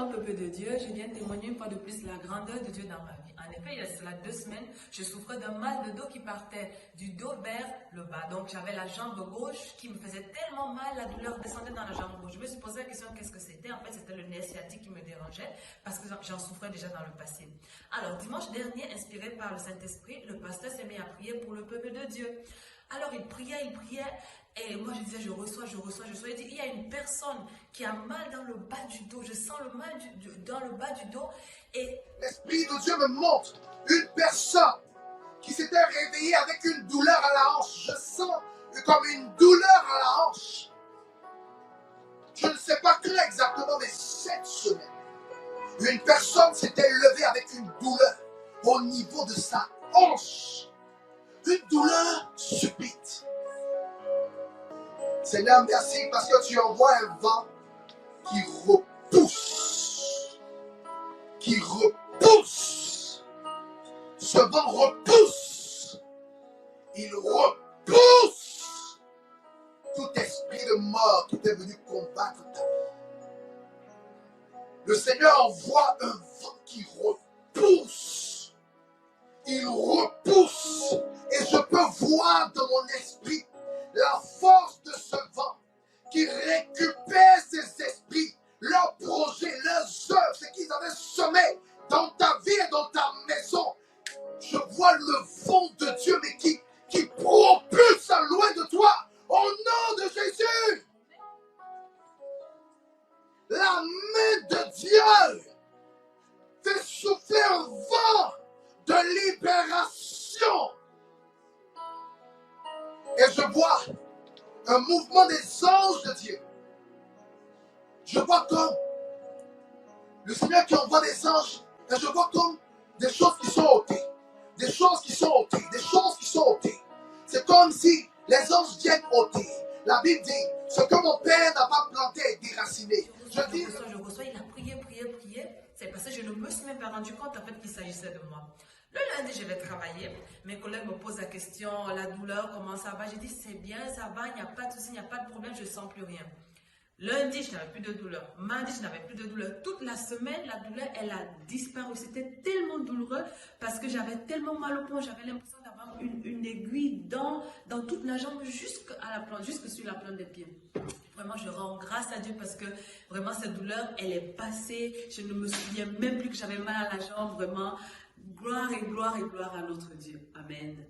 Shalom peuple de Dieu, je viens témoigner une fois de plus la grandeur de Dieu dans ma vie. En effet, il y a cela 2 semaines, je souffrais d'un mal de dos qui partait du dos vers le bas. Donc j'avais la jambe gauche qui me faisait tellement mal, la douleur descendait dans la jambe gauche. Je me suis posé la question qu'est-ce que c'était. En fait, c'était le nerf sciatique qui me dérangeait parce que j'en souffrais déjà dans le passé. Alors dimanche dernier, inspiré par le Saint-Esprit, le pasteur s'est mis à prier pour le peuple de Dieu. Alors il priait, et moi je disais je reçois. Il dit il y a une personne qui a mal dans le bas du dos, je sens le mal dans le bas du dos. Et l'Esprit de Dieu me montre une personne qui s'était réveillée avec une douleur à la hanche. Je sens comme une douleur à la hanche. Je ne sais pas quand exactement, mais cette semaine, une personne s'était levée avec une douleur au niveau de sa hanche. Une douleur subite. Seigneur, merci parce que tu envoies un vent qui repousse. Qui repousse. Ce vent repousse. Il repousse tout esprit de mort qui est venu combattre ta vie. Le Seigneur envoie un vent qui repousse. Il repousse. Et je peux voir dans mon esprit la force de ce vent qui récupère ces esprits, leurs projets, leurs œuvres, ce qu'ils avaient semé dans ta vie et dans ta maison. Je vois le vent de Dieu, mais qui propulse à loin de toi, au nom de Jésus. La main de Dieu fait souffler un vent de libération. Et je vois un mouvement des anges de Dieu. Je vois comme le Seigneur qui envoie des anges. Et je vois comme des choses qui sont ôtées. Des choses qui sont ôtées. Des choses qui sont ôtées. C'est comme si les anges viennent ôter. La Bible dit, ce que mon Père n'a pas planté est déraciné. je reçois, il a prié. C'est parce que je ne me suis même pas rendu compte en fait qu'il s'agissait de moi. Le lundi, je vais travailler. Mes collègues me posent la question, la douleur, comment ça va? J'ai dit, c'est bien, ça va, il n'y a pas de souci, il n'y a pas de problème, je ne sens plus rien. Lundi, je n'avais plus de douleur. Mardi, je n'avais plus de douleur. Toute la semaine, la douleur, elle a disparu. C'était tellement douloureux parce que j'avais tellement mal au poing. J'avais l'impression d'avoir une aiguille dans toute la jambe jusque sur la plante des pieds. Vraiment, je rends grâce à Dieu parce que vraiment, cette douleur, elle est passée. Je ne me souviens même plus que j'avais mal à la jambe. Vraiment, gloire et gloire à notre Dieu. Amen.